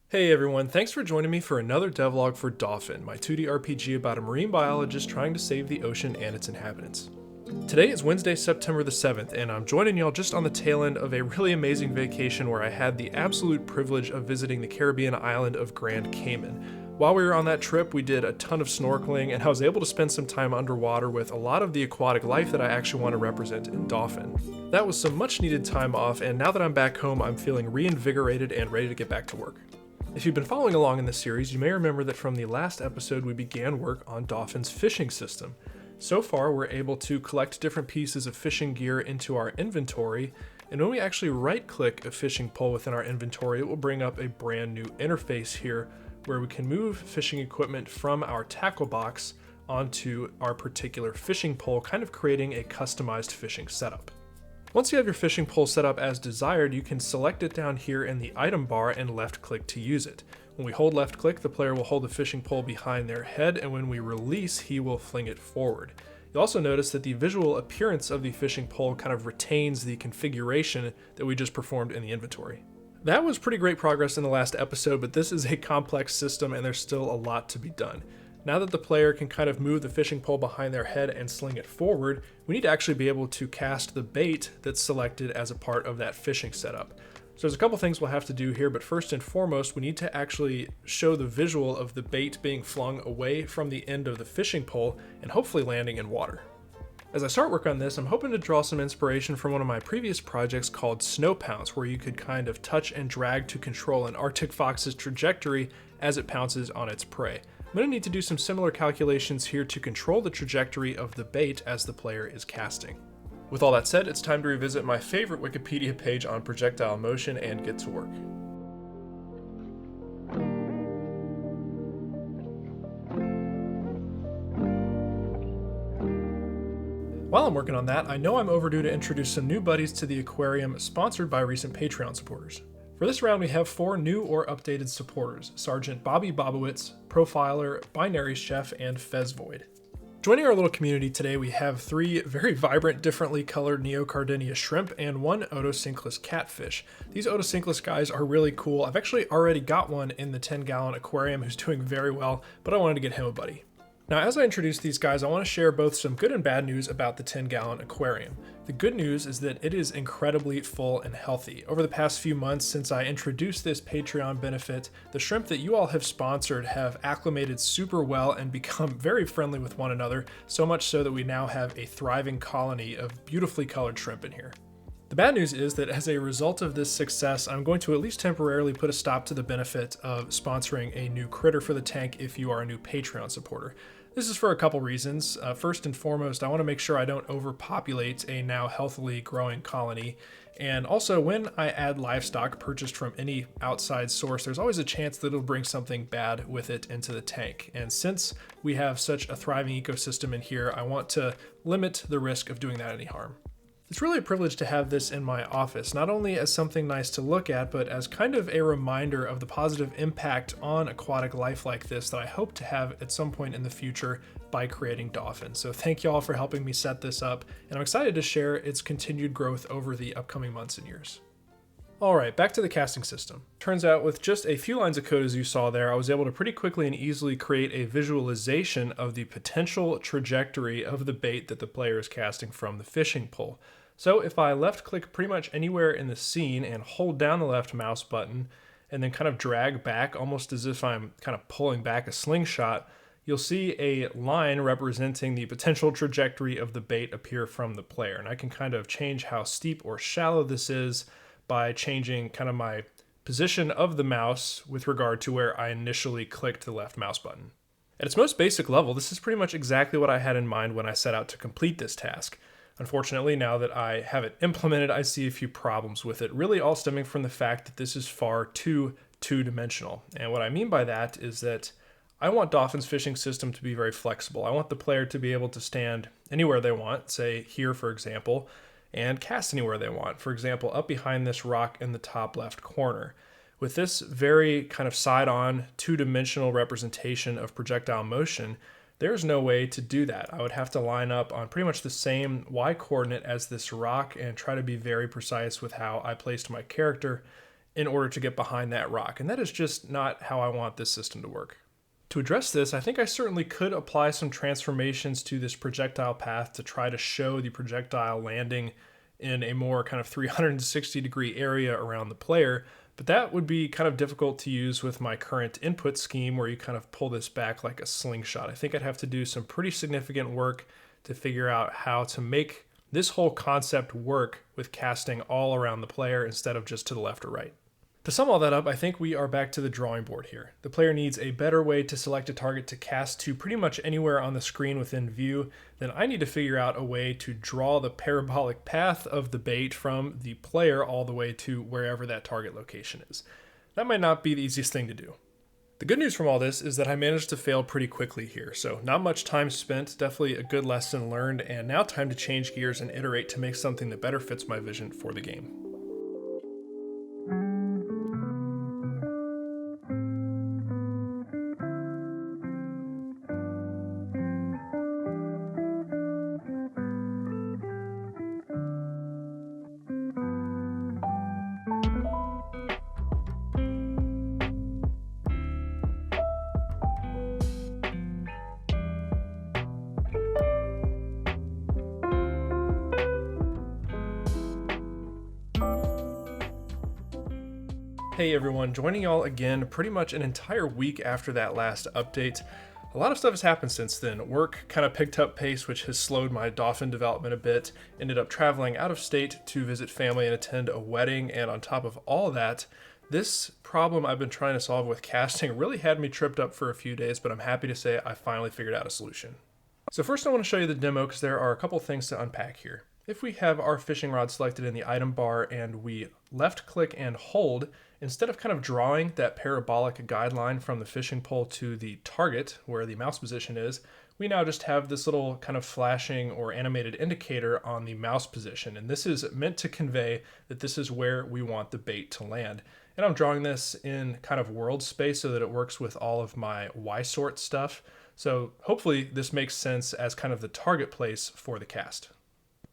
Hey everyone, thanks for joining me for another devlog for Dauphin, my 2D RPG about a marine biologist trying to save the ocean and its inhabitants. Today is Wednesday, September the 7th, and I'm joining y'all just on the tail end of a really amazing vacation where I had the absolute privilege of visiting the Caribbean island of Grand Cayman. While we were on that trip, we did a ton of snorkeling, and I was able to spend some time underwater with a lot of the aquatic life that I actually want to represent in Dauphin. That was some much needed time off, and now that I'm back home, I'm feeling reinvigorated and ready to get back to work. If you've been following along in this series, you may remember that from the last episode we began work on Dauphin's fishing system. So far, we're able to collect different pieces of fishing gear into our inventory, and when we actually right-click a fishing pole within our inventory, it will bring up a brand new interface here where we can move fishing equipment from our tackle box onto our particular fishing pole, kind of creating a customized fishing setup. Once you have your fishing pole set up as desired, you can select it down here in the item bar and left click to use it. When we hold left click, the player will hold the fishing pole behind their head, and when we release, he will fling it forward. You'll also notice that the visual appearance of the fishing pole kind of retains the configuration that we just performed in the inventory. That was pretty great progress in the last episode, but this is a complex system and there's still a lot to be done. Now that the player can kind of move the fishing pole behind their head and sling it forward, we need to actually be able to cast the bait that's selected as a part of that fishing setup. So there's a couple things we'll have to do here, but first and foremost, we need to actually show the visual of the bait being flung away from the end of the fishing pole and hopefully landing in water. As I start work on this, I'm hoping to draw some inspiration from one of my previous projects called Pounce, where you could kind of touch and drag to control an Arctic fox's trajectory as it pounces on its prey. I'm going to need to do some similar calculations here to control the trajectory of the bait as the player is casting. With all that said, it's time to revisit my favorite Wikipedia page on projectile motion and get to work. While I'm working on that, I know I'm overdue to introduce some new buddies to the aquarium sponsored by recent Patreon supporters. For this round, we have 4 new or updated supporters: Sergeant Bobby Bobowitz, Profiler, Binary Chef, and Fezvoid. Joining our little community today, we have 3 very vibrant, differently colored Neocardinia shrimp and 1 otosynchus catfish. These otosynchus guys are really cool. I've actually already got one in the 10-gallon aquarium who's doing very well, but I wanted to get him a buddy. Now, as I introduce these guys, I want to share both some good and bad news about the 10-gallon aquarium. The good news is that it is incredibly full and healthy. Over the past few months since I introduced this Patreon benefit, the shrimp that you all have sponsored have acclimated super well and become very friendly with one another, so much so that we now have a thriving colony of beautifully colored shrimp in here. The bad news is that as a result of this success, I'm going to at least temporarily put a stop to the benefit of sponsoring a new critter for the tank if you are a new Patreon supporter. This is for a couple reasons. First and foremost, I want to make sure I don't overpopulate a now healthily growing colony. And also, when I add livestock purchased from any outside source, there's always a chance that it'll bring something bad with it into the tank. And since we have such a thriving ecosystem in here, I want to limit the risk of doing that any harm. It's really a privilege to have this in my office, not only as something nice to look at, but as kind of a reminder of the positive impact on aquatic life like this that I hope to have at some point in the future by creating Dauphin. So thank y'all for helping me set this up, and I'm excited to share its continued growth over the upcoming months and years. Alright, back to the casting system. Turns out with just a few lines of code as you saw there, I was able to pretty quickly and easily create a visualization of the potential trajectory of the bait that the player is casting from the fishing pole. So if I left click pretty much anywhere in the scene and hold down the left mouse button and then kind of drag back almost as if I'm kind of pulling back a slingshot, you'll see a line representing the potential trajectory of the bait appear from the player. And I can kind of change how steep or shallow this is by changing kind of my position of the mouse with regard to where I initially clicked the left mouse button. At its most basic level, this is pretty much exactly what I had in mind when I set out to complete this task. Unfortunately, now that I have it implemented, I see a few problems with it, really all stemming from the fact that this is far too two-dimensional. And what I mean by that is that I want Dauphin's fishing system to be very flexible. I want the player to be able to stand anywhere they want, say here for example, and cast anywhere they want. For example, up behind this rock in the top left corner. With this very kind of side-on, two-dimensional representation of projectile motion, there's no way to do that. I would have to line up on pretty much the same y coordinate as this rock and try to be very precise with how I placed my character in order to get behind that rock. And that is just not how I want this system to work. To address this, I think I certainly could apply some transformations to this projectile path to try to show the projectile landing in a more kind of 360-degree area around the player, but that would be kind of difficult to use with my current input scheme where you kind of pull this back like a slingshot. I think I'd have to do some pretty significant work to figure out how to make this whole concept work with casting all around the player instead of just to the left or right. To sum all that up, I think we are back to the drawing board here. The player needs a better way to select a target to cast to pretty much anywhere on the screen within view. Then I need to figure out a way to draw the parabolic path of the bait from the player all the way to wherever that target location is. That might not be the easiest thing to do. The good news from all this is that I managed to fail pretty quickly here, so not much time spent, definitely a good lesson learned, and now time to change gears and iterate to make something that better fits my vision for the game. Hey everyone, joining y'all again pretty much an entire week after that last update. A lot of stuff has happened since then. Work kind of picked up pace, which has slowed my Dauphin development a bit. Ended up traveling out of state to visit family and attend a wedding, and on top of all that, this problem I've been trying to solve with casting really had me tripped up for a few days, but I'm happy to say I finally figured out a solution. So first I want to show you the demo because there are a couple things to unpack here. If we have our fishing rod selected in the item bar and we left click and hold, instead of kind of drawing that parabolic guideline from the fishing pole to the target where the mouse position is, we now just have this little kind of flashing or animated indicator on the mouse position. And this is meant to convey that this is where we want the bait to land. And I'm drawing this in kind of world space so that it works with all of my Y-sort stuff. So hopefully this makes sense as kind of the target place for the cast.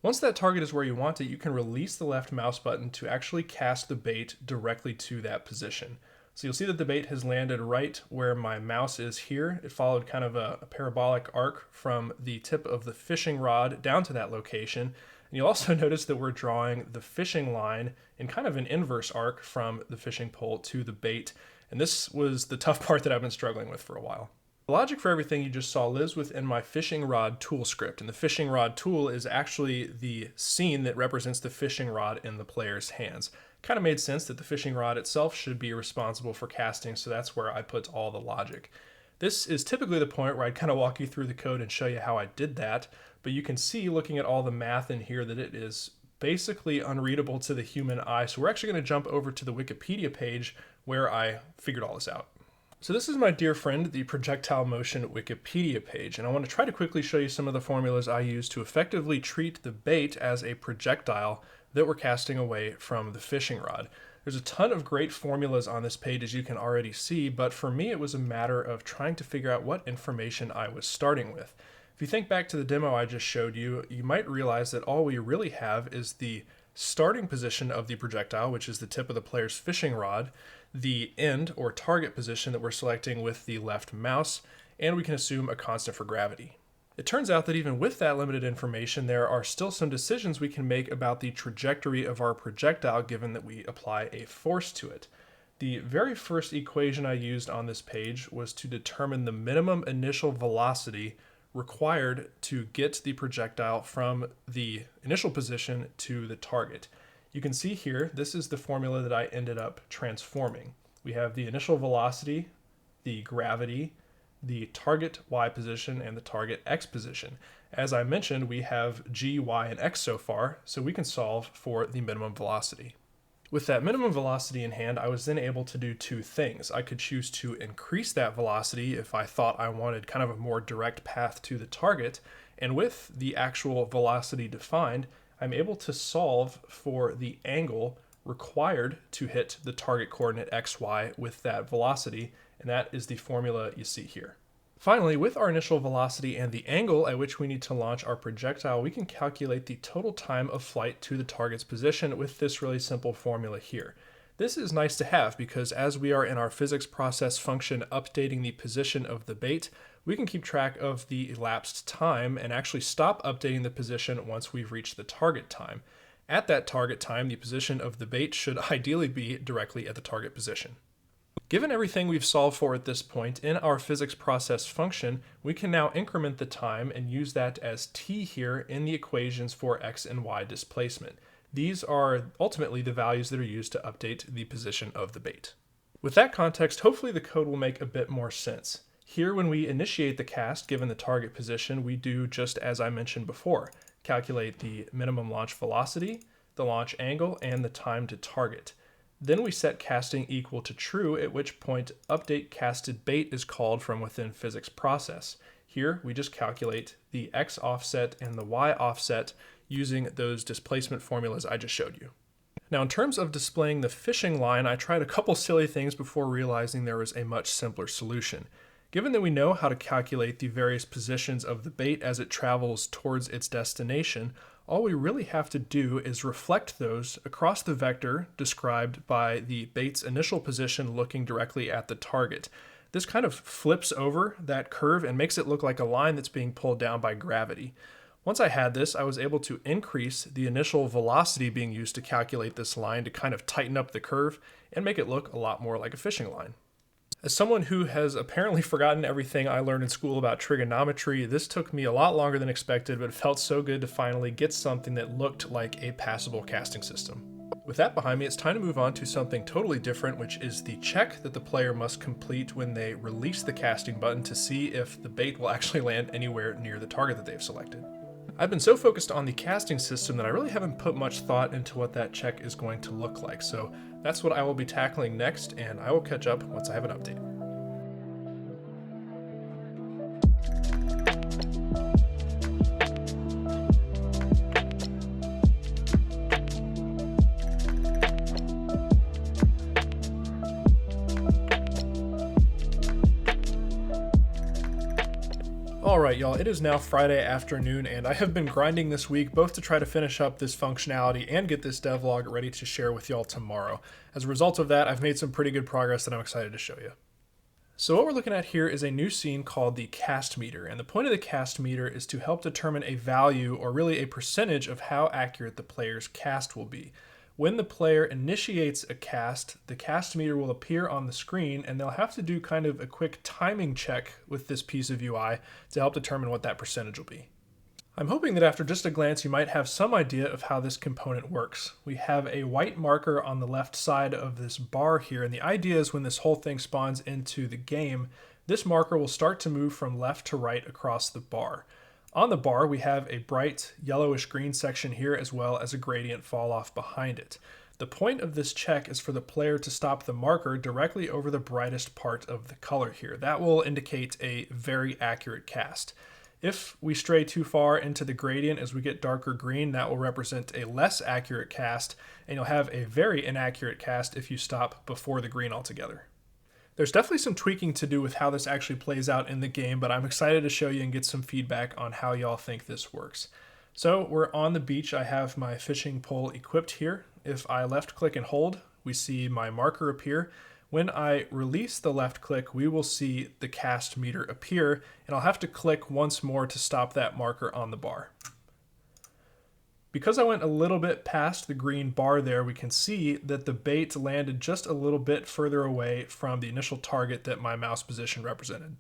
Once that target is where you want it, you can release the left mouse button to actually cast the bait directly to that position. So you'll see that the bait has landed right where my mouse is here. It followed kind of a parabolic arc from the tip of the fishing rod down to that location. And you'll also notice that we're drawing the fishing line in kind of an inverse arc from the fishing pole to the bait. And this was the tough part that I've been struggling with for a while. The logic for everything you just saw lives within my fishing rod tool script, and the fishing rod tool is actually the scene that represents the fishing rod in the player's hands. Kind of made sense that the fishing rod itself should be responsible for casting, so that's where I put all the logic. This is typically the point where I'd kind of walk you through the code and show you how I did that, but you can see looking at all the math in here that it is basically unreadable to the human eye, so we're actually going to jump over to the Wikipedia page where I figured all this out. So this is my dear friend, the Projectile Motion Wikipedia page, and I want to try to quickly show you some of the formulas I use to effectively treat the bait as a projectile that we're casting away from the fishing rod. There's a ton of great formulas on this page, as you can already see, but for me it was a matter of trying to figure out what information I was starting with. If you think back to the demo I just showed you, you might realize that all we really have is the starting position of the projectile, which is the tip of the player's fishing rod, the end or target position that we're selecting with the left mouse, and we can assume a constant for gravity. It turns out that even with that limited information, there are still some decisions we can make about the trajectory of our projectile given that we apply a force to it. The very first equation I used on this page was to determine the minimum initial velocity required to get the projectile from the initial position to the target. You can see here, this is the formula that I ended up transforming. We have the initial velocity, the gravity, the target Y position, and the target X position. As I mentioned, we have G, Y, and X so far, so we can solve for the minimum velocity. With that minimum velocity in hand, I was then able to do two things. I could choose to increase that velocity if I thought I wanted kind of a more direct path to the target, and with the actual velocity defined, I'm able to solve for the angle required to hit the target coordinate XY with that velocity, and that is the formula you see here. Finally, with our initial velocity and the angle at which we need to launch our projectile, we can calculate the total time of flight to the target's position with this really simple formula here. This is nice to have because as we are in our physics process function updating the position of the bait, we can keep track of the elapsed time and actually stop updating the position once we've reached the target time. At that target time, the position of the bait should ideally be directly at the target position. Given everything we've solved for at this point, in our physics process function, we can now increment the time and use that as t here in the equations for x and y displacement. These are ultimately the values that are used to update the position of the bait. With that context, hopefully the code will make a bit more sense. Here, when we initiate the cast given the target position, we do just as I mentioned before. Calculate the minimum launch velocity, the launch angle, and the time to target. Then we set casting equal to true, at which point update casted bait is called from within physics process. Here, we just calculate the x offset and the y offset using those displacement formulas I just showed you. Now, in terms of displaying the fishing line, I tried a couple silly things before realizing there was a much simpler solution. Given that we know how to calculate the various positions of the bait as it travels towards its destination, all we really have to do is reflect those across the vector described by the bait's initial position looking directly at the target. This kind of flips over that curve and makes it look like a line that's being pulled down by gravity. Once I had this, I was able to increase the initial velocity being used to calculate this line to kind of tighten up the curve and make it look a lot more like a fishing line. As someone who has apparently forgotten everything I learned in school about trigonometry, this took me a lot longer than expected, but it felt so good to finally get something that looked like a passable casting system. With that behind me, it's time to move on to something totally different, which is the check that the player must complete when they release the casting button to see if the bait will actually land anywhere near the target that they've selected. I've been so focused on the casting system that I really haven't put much thought into what that check is going to look like, so that's what I will be tackling next, and I will catch up once I have an update. Alright y'all, it is now Friday afternoon and I have been grinding this week both to try to finish up this functionality and get this devlog ready to share with y'all tomorrow. As a result of that, I've made some pretty good progress that I'm excited to show you. So what we're looking at here is a new scene called the cast meter, and the point of the cast meter is to help determine a value, or really a percentage, of how accurate the player's cast will be. When the player initiates a cast, the cast meter will appear on the screen and they'll have to do kind of a quick timing check with this piece of UI to help determine what that percentage will be. I'm hoping that after just a glance you might have some idea of how this component works. We have a white marker on the left side of this bar here, and the idea is when this whole thing spawns into the game, this marker will start to move from left to right across the bar. On the bar, we have a bright yellowish green section here as well as a gradient fall off behind it. The point of this check is for the player to stop the marker directly over the brightest part of the color here. That will indicate a very accurate cast. If we stray too far into the gradient as we get darker green, that will represent a less accurate cast, and you'll have a very inaccurate cast if you stop before the green altogether. There's definitely some tweaking to do with how this actually plays out in the game, but I'm excited to show you and get some feedback on how y'all think this works. So we're on the beach. I have my fishing pole equipped here. If I left click and hold, we see my marker appear. When I release the left click, we will see the cast meter appear, and I'll have to click once more to stop that marker on the bar. Because I went a little bit past the green bar there, we can see that the bait landed just a little bit further away from the initial target that my mouse position represented.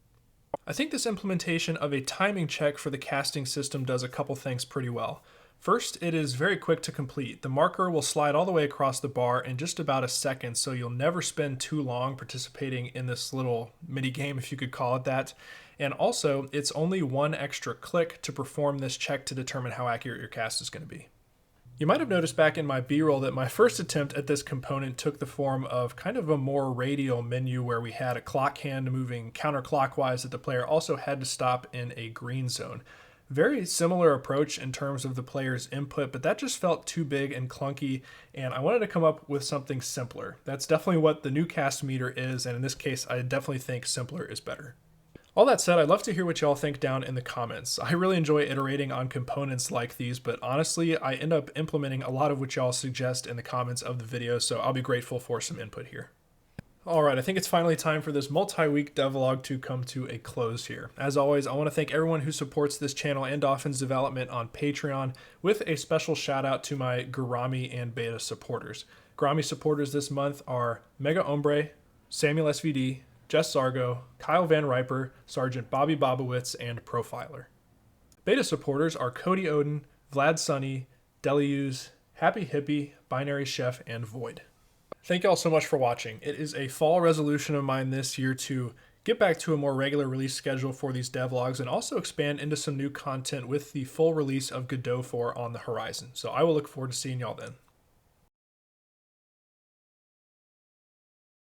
I think this implementation of a timing check for the casting system does a couple things pretty well. First, it is very quick to complete. The marker will slide all the way across the bar in just about a second, so you'll never spend too long participating in this little mini game, if you could call it that. And also, it's only one extra click to perform this check to determine how accurate your cast is going to be. You might have noticed back in my B-roll that my first attempt at this component took the form of kind of a more radial menu where we had a clock hand moving counterclockwise that the player also had to stop in a green zone. Very similar approach in terms of the player's input, but that just felt too big and clunky, and I wanted to come up with something simpler. That's definitely what the new cast meter is, and in this case, I definitely think simpler is better. All that said, I'd love to hear what y'all think down in the comments. I really enjoy iterating on components like these, but honestly, I end up implementing a lot of what y'all suggest in the comments of the video, so I'll be grateful for some input here. Alright, I think it's finally time for this multi-week devlog to come to a close here. As always, I want to thank everyone who supports this channel and Dauphin's development on Patreon, with a special shout out to my Garami and Beta supporters. Garami supporters this month are Mega Ombre, Samuel SVD, Jess Sargo, Kyle Van Riper, Sergeant Bobby Bobowitz, and Profiler. Beta supporters are Cody Odin, Vlad Sunny, Deliuse, Happy Hippie, Binary Chef, and Void. Thank y'all so much for watching. It is a fall resolution of mine this year to get back to a more regular release schedule for these devlogs and also expand into some new content with the full release of Godot 4 on the horizon. So I will look forward to seeing y'all then.